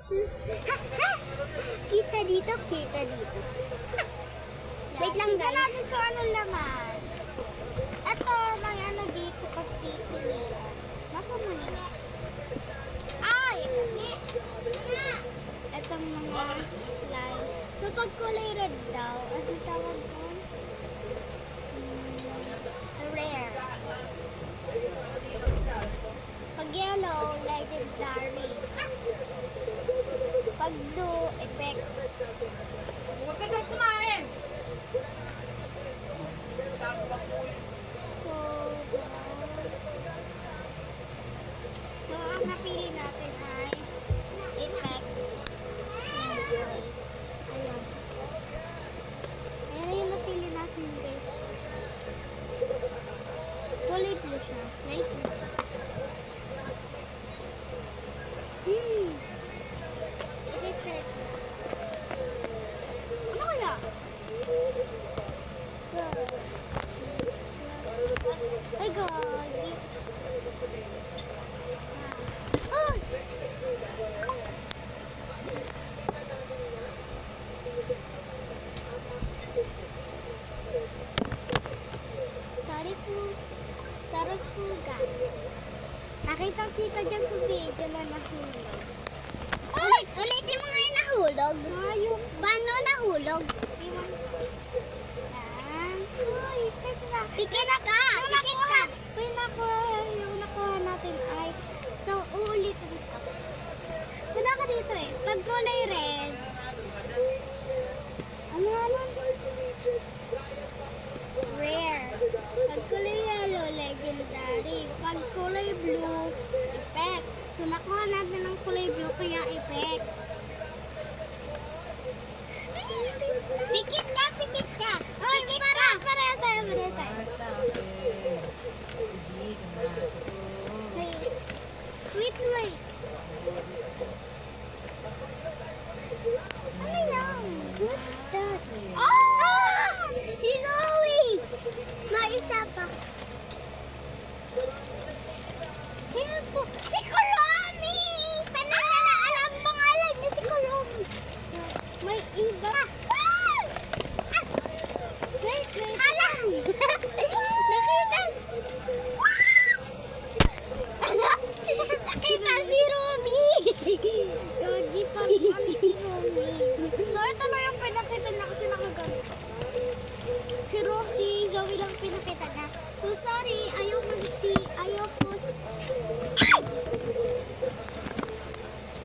Kita dito, kita dito. Wait lang guys. Natin kung anong laman. Ito, may ano dito pag pipilian. Nasa mo nila? Ay, kasi. Itong mga line. So, pag kulay red daw, ano tawag doon? Rare. Pag yellow, legendary. Pag blue, epic. Huwag ka dyan kumain! So, ang napili natin ay epic. Ayan. Ayan na yung napili natin, guys. Kulay blue siya. Light blue. Is it red? Ano kaya? So, my God. Oh! Sorry po guys. Nakita-kita dyan sa video na nahulog. Ulitin mo nga yung nahulog. Paano nahulog? Uy, check na. Pikit ka! Pikit ka! Yung nakuha natin ay... So, uulitin ito. Wala ka dito eh. Pag kulay red... Ano naman? Rare. Pag kulay yellow, legendary. Pag kulay blue, effect. So, nakuha natin ng kulay blue, kaya effect. Pikit ka, pikit ka. Oy, para tayo. Wait. Ano yan? What's that? Oh! Si Zoe! May isa pa. Sino po? Si Kuromi! Alam pangalan niya si Kuromi. May iba. Wait. Alam! Nakita si Romy! Gagi pa si Romy. So, ito na yung pinakita niya kasi nakaganto. Si Zoe lang pinakita niya. So, sorry. Ayaw